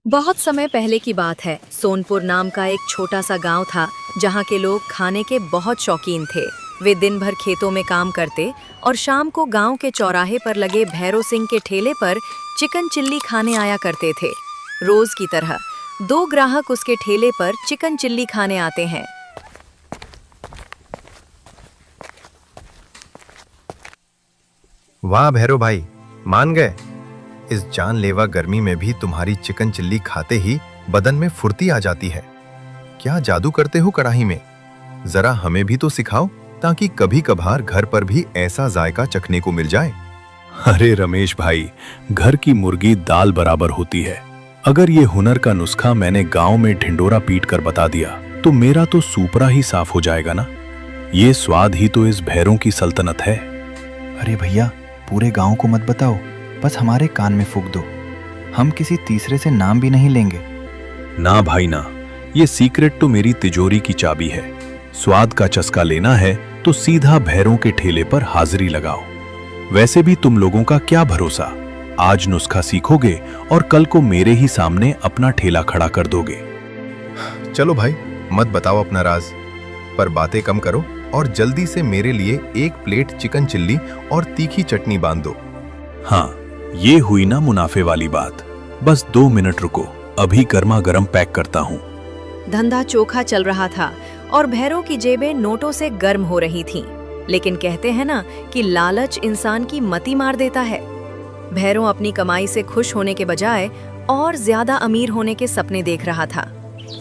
बहुत समय पहले की बात है। सोनपुर नाम का एक छोटा सा गांव था जहां के लोग खाने के बहुत शौकीन थे। वे दिन भर खेतों में काम करते और शाम को गांव के चौराहे पर लगे भैरो सिंह के ठेले पर चिकन चिल्ली खाने आया करते थे। रोज की तरह दो ग्राहक उसके ठेले पर चिकन चिल्ली खाने आते हैं। वाह भैरो भाई, मान गए। इस जानलेवा गर्मी में भी तुम्हारी चिकन चिल्ली खाते ही बदन में फुर्ती आ जाती है। क्या जादू करते हो कढ़ाई में? जरा हमें भी तो सिखाओ ताकि कभी कभार घर पर भी ऐसा जायका चखने को मिल जाए। अरे रमेश भाई, घर की मुर्गी दाल बराबर होती है। अगर ये हुनर का नुस्खा मैंने गांव में ढिंडोरा पीट कर बता दिया तो मेरा तो सूपरा ही साफ हो जाएगा ना। ये स्वाद ही तो इस भैरों की सल्तनत है। अरे भैया, पूरे गांव को मत बताओ, बस हमारे कान में फूंक दो। हम किसी तीसरे से नाम भी नहीं लेंगे। ना भाई ना, ये सीक्रेट तो मेरी तिजोरी की चाबी है। स्वाद का चस्का लेना है तो सीधा भैरों के ठेले पर हाजिरी लगाओ। वैसे भी तुम लोगों का क्या भरोसा, आज नुस्खा सीखोगे और कल को मेरे ही सामने अपना ठेला खड़ा कर दोगे। चलो भाई, मत बताओ अपना राज, पर बातें कम करो और जल्दी से मेरे लिए एक प्लेट चिकन चिल्ली और तीखी चटनी बांध दो। हाँ, ये हुई ना मुनाफे वाली बात। बस 2 मिनट रुको, अभी गर्मा गर्म पैक करता हूँ। धंधा चोखा चल रहा था और भैरों की जेबें नोटों से गर्म हो रही थीं। लेकिन कहते हैं ना कि लालच इंसान की मति मार देता है। भैरों अपनी कमाई से खुश होने के बजाय और ज्यादा अमीर होने के सपने देख रहा था।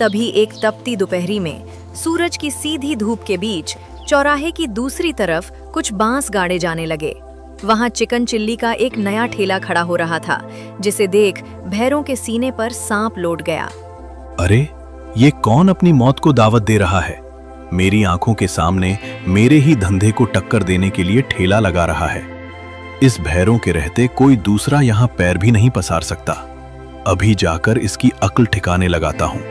तभी एक तपती दोपहरी में सूरज की सीधी धूप के बीच चौराहे की दूसरी तरफ कुछ बांस गाड़े जाने लगे। वहां चिकन चिल्ली का एक नया ठेला खड़ा हो रहा था, जिसे देख भैरों के सीने पर सांप लौट गया। अरे, ये कौन अपनी मौत को दावत दे रहा है? मेरी आंखों के सामने मेरे ही धंधे को टक्कर देने के लिए ठेला लगा रहा है। इस भैरों के रहते कोई दूसरा यहाँ पैर भी नहीं पसार सकता। अभी जाकर इसकी अक्ल ठिकाने लगाता हूँ।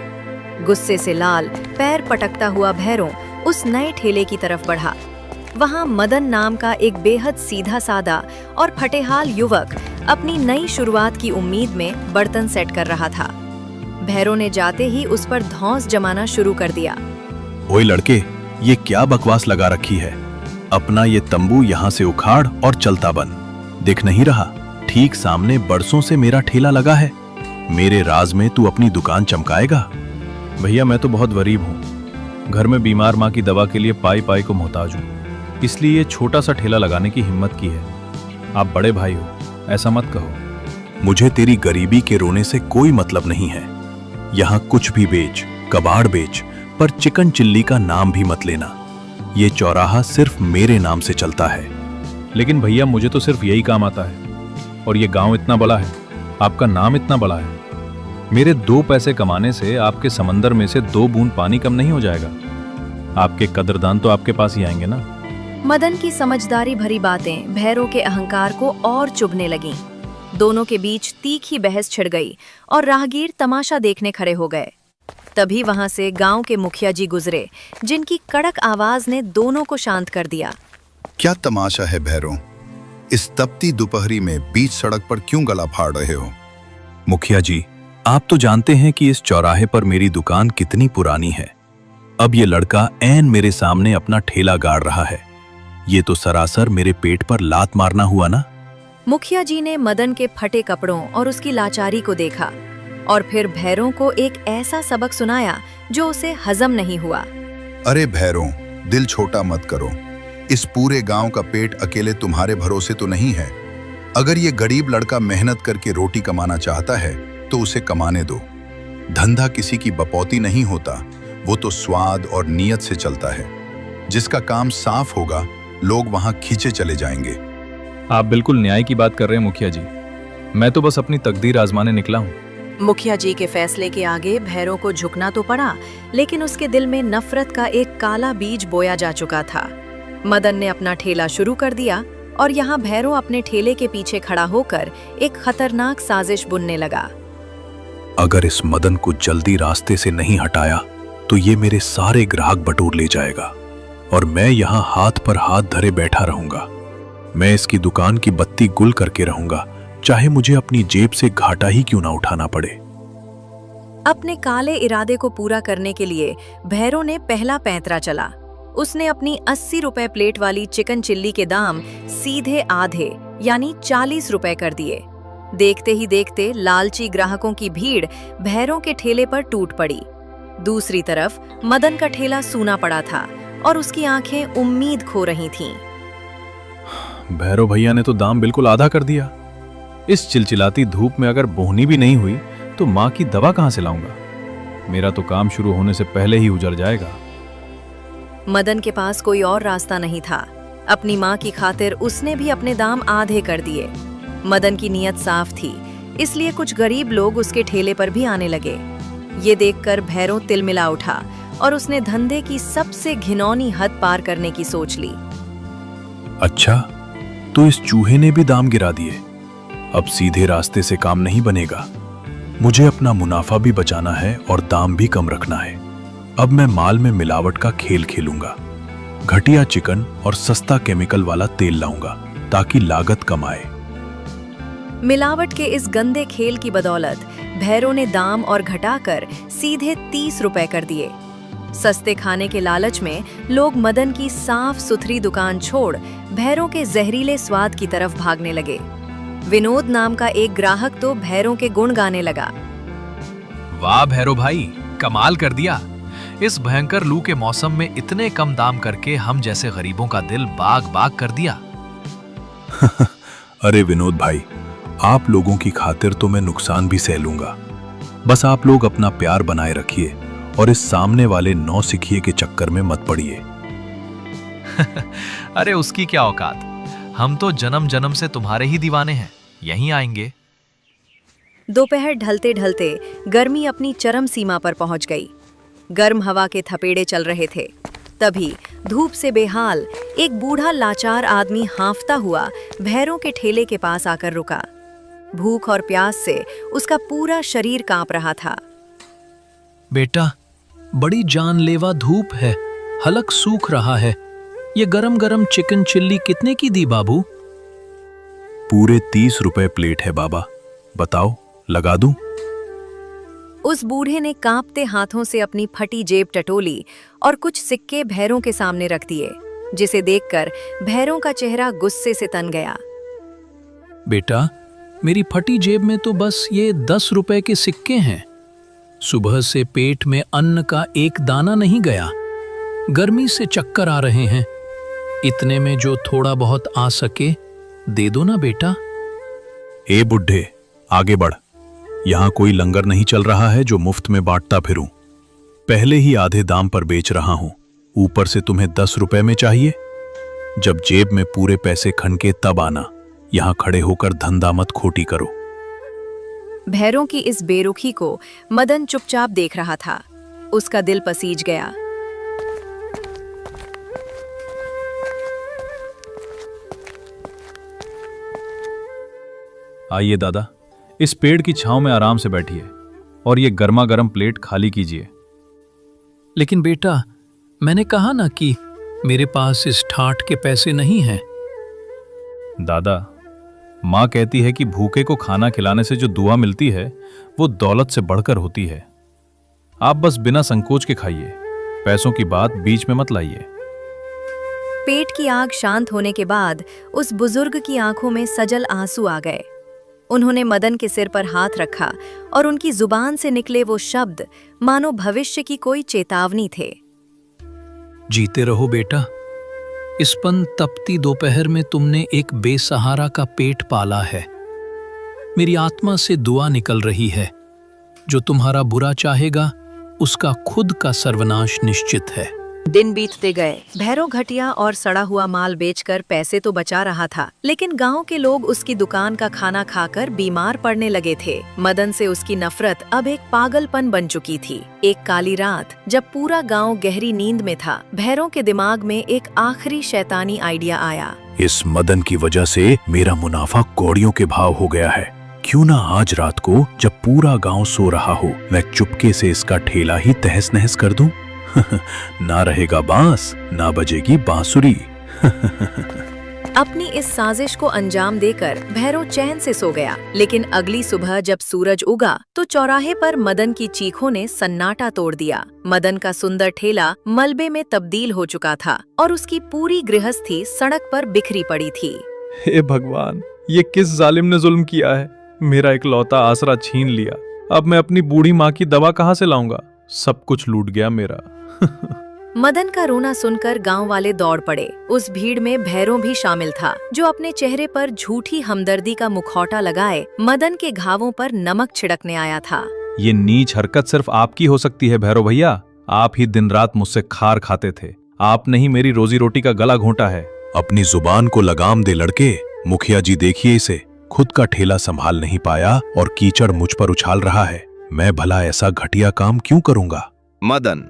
गुस्से से लाल, पैर पटकता हुआ भैरों उस नए ठेले की तरफ बढ़ा। वहां मदन नाम का एक बेहद सीधा सादा और फटेहाल युवक अपनी नई शुरुआत की उम्मीद में बर्तन सेट कर रहा था। भैरों ने जाते ही उस पर धौंस जमाना शुरू कर दिया। ओए लड़के, ये क्या बकवास लगा रखी है? अपना ये तंबू यहाँ से उखाड़ और चलता बन। दिख नहीं रहा, ठीक सामने बरसों से मेरा ठेला लगा है। मेरे राज में तू अपनी दुकान चमकाएगा? भैया, मैं तो बहुत गरीब हूँ। घर में बीमार माँ की दवा के लिए पाई पाई को मोहताज हूँ, इसलिए ये छोटा सा ठेला लगाने की हिम्मत की है। आप बड़े भाई हो, ऐसा मत कहो। मुझे तेरी गरीबी के रोने से कोई मतलब नहीं है। यहाँ कुछ भी बेच, कबाड़ बेच, पर चिकन चिल्ली का नाम भी मत लेना। ये चौराहा सिर्फ मेरे नाम से चलता है। लेकिन भैया, मुझे तो सिर्फ यही काम आता है, और ये गांव इतना बड़ा है, आपका नाम इतना बड़ा है। मेरे 2 पैसे कमाने से आपके समंदर में से 2 बूंद पानी कम नहीं हो जाएगा। आपके कदरदान तो आपके पास ही आएंगे ना। मदन की समझदारी भरी बातें भैरों के अहंकार को और चुभने लगीं। दोनों के बीच तीखी बहस छिड़ गई और राहगीर तमाशा देखने खड़े हो गए। तभी वहां से गांव के मुखिया जी गुजरे, जिनकी कड़क आवाज ने दोनों को शांत कर दिया। क्या तमाशा है भैरों? इस तपती दोपहरी में बीच सड़क पर क्यों गला फाड़ रहे हो? मुखिया जी, आप तो जानते हैं कि इस चौराहे पर मेरी दुकान कितनी पुरानी है। अब ये लड़का ऐन मेरे सामने अपना ठेला गाड़ रहा है। ये तो सरासर मेरे पेट पर लात मारना हुआ ना। मुखिया जी ने मदन के फटे कपड़ों और उसकी लाचारी को देखा और फिर भैरों को एक ऐसा सबक सुनाया जो उसे हजम नहीं हुआ। अरे भैरों, दिल छोटा मत करो। इस पूरे गांव का पेट अकेले तुम्हारे भरोसे तो नहीं है। अगर ये गरीब लड़का मेहनत करके रोटी कमाना चाहता है तो उसे कमाने दो। धंधा किसी की बपौती नहीं होता, वो तो स्वाद और नियत से चलता है। जिसका काम साफ होगा, लोग वहां खींचे चले जाएंगे। आप बिल्कुल न्याय की बात कर रहे हैं मुखिया जी। मैं तो बस अपनी तकदीर आजमाने निकला हूँ। मुखिया जी के फैसले के आगे भैरों को झुकना तो पड़ा, लेकिन उसके दिल में नफरत का एक काला बीज बोया जा चुका था। मदन ने अपना ठेला शुरू कर दिया और यहाँ भैरों अपने ठेले के पीछे खड़ा होकर एक खतरनाक साजिश बुनने लगा। अगर इस मदन को जल्दी रास्ते से नहीं हटाया तो ये मेरे सारे ग्राहक बटोर ले जाएगा और मैं यहाँ हाथ पर हाथ धरे बैठा रहूंगा। मैं इसकी दुकान की बत्ती गुल करके रहूंगा, चाहे मुझे अपनी जेब से घाटा ही क्यों ना उठाना पड़े। अपने काले इरादे को पूरा करने के लिए भैरव ने पहला पैंतरा चला। उसने अपनी 80 रुपए प्लेट वाली चिकन चिल्ली के दाम सीधे आधे यानी 40 रुपए कर दिए। देखते ही देखते लालची ग्राहकों की भीड़ भैरव के ठेले पर टूट पड़ी। दूसरी तरफ मदन का ठेला सूना पड़ा था और उसकी आंखें उम्मीद खो रही थीं। भैरव भैया ने तो दाम बिल्कुल आधा कर दिया। इस चिलचिलाती धूप में अगर बोहनी भी नहीं हुई तो माँ की दवा कहां से लाऊंगा? मेरा तो काम शुरू होने से पहले ही उजड़ जाएगा। मदन के पास कोई और रास्ता नहीं था। अपनी माँ की खातिर उसने भी अपने दाम आधे कर दिए। मदन की नीयत साफ थी, इसलिए कुछ गरीब लोग उसके ठेले पर भी आने लगे। ये देखकर भैरव तिलमिला उठा और उसने धंधे की सबसे घिनौनी हद पार करने की सोच ली। अच्छा, तो इस चूहे ने भी दाम गिरा दिए। अब सीधे रास्ते से काम नहीं बनेगा। मुझे अपना मुनाफा भी बचाना है और दाम भी कम रखना है। अब मैं माल में मिलावट का खेल खेलूंगा। घटिया चिकन और सस्ता केमिकल वाला तेल लाऊंगा ताकि लागत कम आए। मिलावट के इस गंदे खेल की बदौलत भैरव ने दाम और घटाकर सीधे 30 रुपए कर दिए। सस्ते खाने के लालच में लोग मदन की साफ सुथरी दुकान छोड़ भैरव के जहरीले स्वाद की तरफ भागने लगे। विनोद नाम का एक ग्राहक तो भैरव के गुण गाने लगा। वाह भैरव भाई, कमाल कर दिया। इस भयंकर लू के मौसम में इतने कम दाम करके हम जैसे गरीबों का दिल बाग बाग कर दिया। अरे विनोद भाई, आप लोगों की खातिर तो मैं नुकसान भी सह लूंगा। बस आप लोग अपना प्यार बनाए रखिए और इस सामने वाले नौसिखिए के चक्कर में मत पड़िए। अरे उसकी क्या औकात, हम तो जन्म जन्म से तुम्हारे ही दीवाने हैं, यहीं आएंगे। दोपहर ढलते ढलते गर्मी अपनी चरम सीमा पर पहुंच गई। गर्म हवा के थपेड़े चल रहे थे। तभी धूप से बेहाल एक बूढ़ा लाचार आदमी हांफता हुआ भैरव के ठेले के पास आकर रुका। भूख और प्यास से उसका पूरा शरीर कांप रहा था। बेटा, बड़ी जानलेवा धूप है, हलक सूख रहा है। ये गरम गरम चिकन चिल्ली कितने की दी बाबू? पूरे 30 रुपए प्लेट है बाबा, बताओ लगा दूं? उस बूढ़े ने कांपते हाथों से अपनी फटी जेब टटोली और कुछ सिक्के भैरव के सामने रख दिए, जिसे देखकर भैरव का चेहरा गुस्से से तन गया। बेटा, मेरी फटी जेब में तो बस ये 10 रुपए के सिक्के हैं। सुबह से पेट में अन्न का एक दाना नहीं गया। गर्मी से चक्कर आ रहे हैं। इतने में जो थोड़ा बहुत आ सके दे दो ना बेटा। ए बुढ़े, आगे बढ़। यहाँ कोई लंगर नहीं चल रहा है जो मुफ्त में बांटता फिरूं। पहले ही आधे दाम पर बेच रहा हूं, ऊपर से तुम्हें 10 रुपए में चाहिए। जब जेब में पूरे पैसे खनके तब आना। यहाँ खड़े होकर धंधा मत खोटी करो। भैरव की इस बेरुखी को मदन चुपचाप देख रहा था। उसका दिल पसीज गया। आइए दादा, इस पेड़ की छांव में आराम से बैठिए और ये गर्मा गर्म प्लेट खाली कीजिए। लेकिन बेटा, मैंने कहा ना कि मेरे पास इस ठाठ के पैसे नहीं हैं। दादा, माँ कहती है कि भूखे को खाना खिलाने से जो दुआ मिलती है वो दौलत से बढ़कर होती है। आप बस बिना संकोच के खाइए, पैसों की बात बीच में मत लाइए। पेट की आग शांत होने के बाद उस बुजुर्ग की आंखों में सजल आंसू आ गए। उन्होंने मदन के सिर पर हाथ रखा और उनकी जुबान से निकले वो शब्द मानो भविष्य की कोई चेतावनी थे। जीते रहो बेटा। इस पन तपती दोपहर में तुमने एक बेसहारा का पेट पाला है। मेरी आत्मा से दुआ निकल रही है। जो तुम्हारा बुरा चाहेगा उसका खुद का सर्वनाश निश्चित है। दिन बीतते गए। भैरव घटिया और सड़ा हुआ माल बेचकर पैसे तो बचा रहा था, लेकिन गांव के लोग उसकी दुकान का खाना खाकर बीमार पड़ने लगे थे। मदन से उसकी नफरत अब एक पागलपन बन चुकी थी। एक काली रात जब पूरा गांव गहरी नींद में था, भैरव के दिमाग में एक आखिरी शैतानी आइडिया आया। इस मदन की वजह से मेरा मुनाफा कौड़ियों के भाव हो गया है। क्यों ना आज रात को जब पूरा गांव सो रहा हो, मैं चुपके से इसका ठेला ही तहस नहस कर दूं। ना रहेगा बांस, ना बजेगी बांसुरी। अपनी इस साजिश को अंजाम देकर भैरव चैन से सो गया। लेकिन अगली सुबह जब सूरज उगा तो चौराहे पर मदन की चीखों ने सन्नाटा तोड़ दिया। मदन का सुंदर ठेला मलबे में तब्दील हो चुका था और उसकी पूरी गृहस्थी सड़क पर बिखरी पड़ी थी। हे भगवान, ये किस जालिम ने जुल्म किया है। मेरा इकलौता आसरा छीन लिया। अब मैं अपनी बूढ़ी माँ की दवा कहाँ से लाऊंगा। सब कुछ लूट गया मेरा। मदन का रोना सुनकर गांव वाले दौड़ पड़े। उस भीड़ में भैरव भी शामिल था, जो अपने चेहरे पर झूठी हमदर्दी का मुखौटा लगाए मदन के घावों पर नमक छिड़कने आया था। ये नीच हरकत सिर्फ आपकी हो सकती है भैरव भैया। आप ही दिन रात मुझसे खार खाते थे। आपने ही मेरी रोजी रोटी का गला घोंटा है। अपनी जुबान को लगाम दे लड़के। मुखिया जी देखिए इसे, खुद का ठेला संभाल नहीं पाया और कीचड़ मुझ पर उछाल रहा है। मैं भला ऐसा घटिया काम क्यों करूंगा। मदन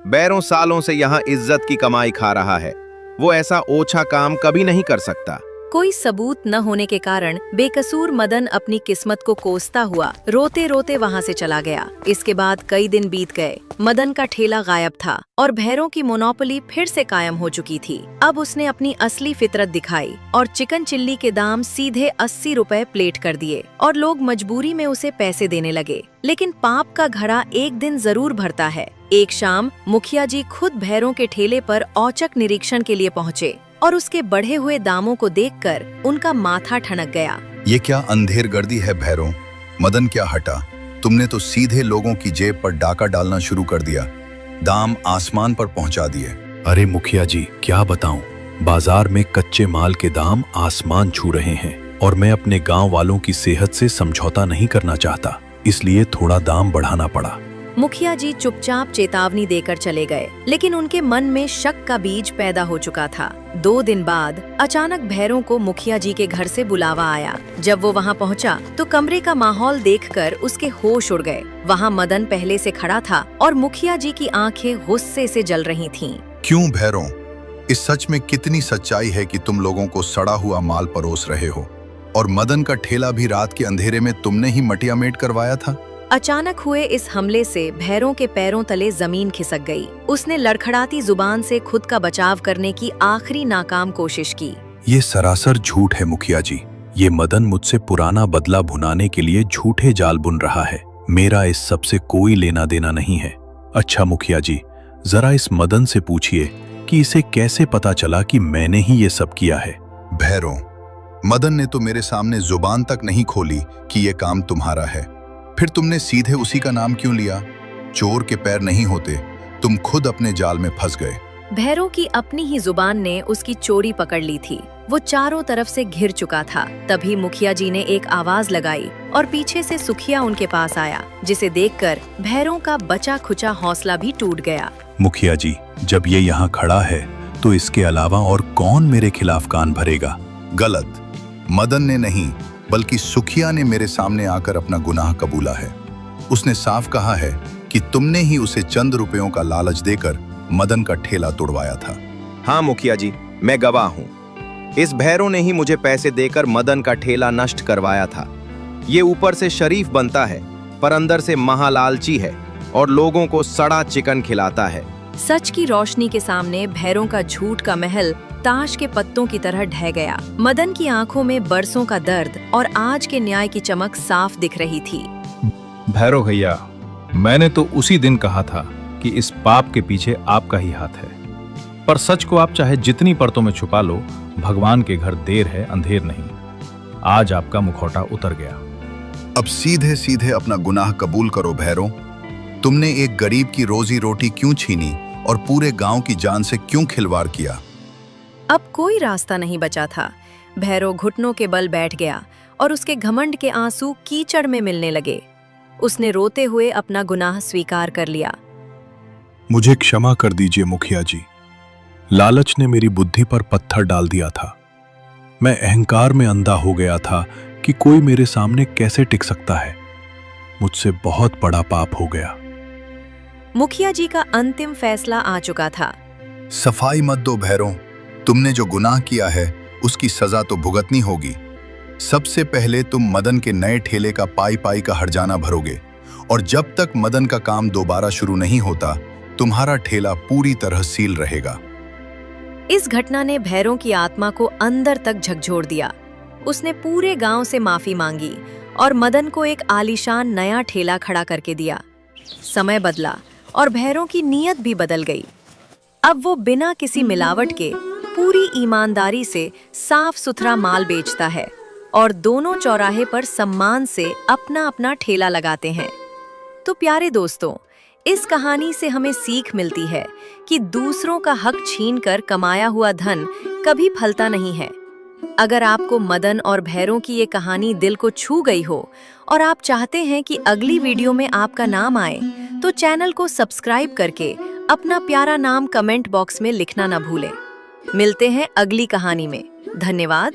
बैरों सालों से यहाँ इज्जत की कमाई खा रहा है। वो ऐसा ओछा काम कभी नहीं कर सकता। कोई सबूत न होने के कारण बेकसूर मदन अपनी किस्मत को कोसता हुआ रोते रोते वहाँ से चला गया। इसके बाद कई दिन बीत गए। मदन का ठेला गायब था और भैरों की मोनोपोली फिर से कायम हो चुकी थी। अब उसने अपनी असली फितरत दिखाई और चिकन चिल्ली के दाम सीधे 80 रुपए प्लेट कर दिए और लोग मजबूरी में उसे पैसे देने लगे। लेकिन पाप का घड़ा एक दिन जरूर भरता है। एक शाम मुखिया जी खुद भैरों के ठेले पर औचक निरीक्षण के लिए पहुँचे और उसके बढ़े हुए दामों को देखकर उनका माथा ठनक गया। ये क्या अंधेर गर्दी है भैरों। मदन क्या हटा, तुमने तो सीधे लोगों की जेब पर डाका डालना शुरू कर दिया। दाम आसमान पर पहुंचा दिए। अरे मुखिया जी क्या बताऊं, बाजार में कच्चे माल के दाम आसमान छू रहे हैं और मैं अपने गांव वालों की सेहत से समझौता नहीं करना चाहता, इसलिए थोड़ा दाम बढ़ाना पड़ा। मुखिया जी चुपचाप चेतावनी देकर चले गए, लेकिन उनके मन में शक का बीज पैदा हो चुका था। 2 दिन बाद अचानक भैरों को मुखिया जी के घर से बुलावा आया। जब वो वहाँ पहुँचा तो कमरे का माहौल देखकर उसके होश उड़ गए। वहाँ मदन पहले से खड़ा था और मुखिया जी की आंखें गुस्से से जल रही थीं। क्यों भैरों, इस सच में कितनी सच्चाई है कि तुम लोगों को सड़ा हुआ माल परोस रहे हो और मदन का ठेला भी रात के अंधेरे में तुमने ही मटियामेट करवाया था। अचानक हुए इस हमले से भैरों के पैरों तले जमीन खिसक गई। उसने लड़खड़ाती जुबान से खुद का बचाव करने की आखिरी नाकाम कोशिश की। ये सरासर झूठ है मुखिया जी। ये मदन मुझसे पुराना बदला भुनाने के लिए झूठे जाल बुन रहा है। मेरा इस सब से कोई लेना देना नहीं है। अच्छा मुखिया जी, जरा इस मदन से पूछिए कि इसे कैसे पता चला कि मैंने ही ये सब किया है। भैरों, मदन ने तो मेरे सामने जुबान तक नहीं खोली कि ये काम तुम्हारा है। फिर तुमने सीधे उसी का नाम क्यों लिया। चोर के पैर नहीं होते, तुम खुद अपने जाल में फंस गए। भैरों की अपनी ही जुबान ने उसकी चोरी पकड़ ली थी। वो चारों तरफ से घिर चुका था। तभी मुखिया जी ने एक आवाज लगाई और पीछे से सुखिया उनके पास आया, जिसे देखकर भैरों का बचा खुचा हौसला भी टूट गया। मुखिया जी, जब ये यहाँ खड़ा है तो इसके अलावा और कौन मेरे खिलाफ कान भरेगा। गलत, मदन ने नहीं बल्कि सुखिया ने मेरे सामने आकर अपना गुनाह कबूला है। उसने साफ कहा है कि तुमने ही उसे चंद रुपयों का लालच देकर मदन का ठेला तोड़वाया था। हाँ मुखिया जी, मैं गवाह हूँ। इस भैरों ने ही मुझे पैसे देकर मदन का ठेला नष्ट करवाया था। ये ऊपर से शरीफ बनता है पर अंदर से महालालची है और लोगों को सड़ा चिकन खिलाता है। सच की रोशनी के सामने भैरों का झूठ का महल ताश के पत्तों की तरह ढह गया। मदन की आंखों में बरसों का दर्द और आज के न्याय की चमक साफ दिख रही थी। भैरव भैया, मैंने तो उसी दिन कहा था कि इस पाप के पीछे आपका ही हाथ है। पर सच को आप चाहे जितनी परतों में छुपा लो, भगवान के घर देर है अंधेर नहीं। आज आपका मुखौटा उतर गया। अब सीधे सीधे अपना गुनाह कबूल करो भैरों। तुमने एक गरीब की रोजी रोटी क्यों छीनी और पूरे गांव की जान से क्यों खिलवाड़ किया। अब कोई रास्ता नहीं बचा था। भैरव घुटनों के बल बैठ गया और उसके घमंड के आंसू कीचड़ में मिलने लगे। उसने रोते हुए अपना गुनाह स्वीकार कर लिया। मुझे क्षमा कर दीजिए मुखिया जी। लालच ने मेरी बुद्धि पर पत्थर डाल दिया था। मैं अहंकार में अंधा हो गया था कि कोई मेरे सामने कैसे टिक सकता है। मुझसे बहुत बड़ा पाप हो गया। मुखिया जी का अंतिम फैसला आ चुका था। सफाई मत दो भैरों, तुमने जो गुनाह किया है उसकी सजा तो भुगतनी होगी। सबसे पहले तुम मदन के नए ठेले का पाई पाई का हर्जाना भरोगे और जब तक मदन का काम दोबारा शुरू नहीं होता तुम्हारा ठेला पूरी तरह सील रहेगा। इस घटना ने भैरों की आत्मा को अंदर तक झकझोर दिया। उसने पूरे गांव से माफी मांगी और मदन को एक आलीशान नया ठेला खड़ा करके दिया। समय बदला और भैरों की नीयत भी बदल गई। अब वो बिना किसी मिलावट के पूरी ईमानदारी से साफ सुथरा माल बेचता है और दोनों चौराहे पर सम्मान से अपना अपना ठेला लगाते हैं। तो प्यारे दोस्तों, इस कहानी से हमें सीख मिलती है कि दूसरों का हक छीनकर कमाया हुआ धन कभी फलता नहीं है। अगर आपको मदन और भैरों की ये कहानी दिल को छू गई हो और आप चाहते हैं कि अगली वीडियो में आपका नाम आए, तो चैनल को सब्सक्राइब करके अपना प्यारा नाम कमेंट बॉक्स में लिखना न भूलें। मिलते हैं अगली कहानी में। धन्यवाद।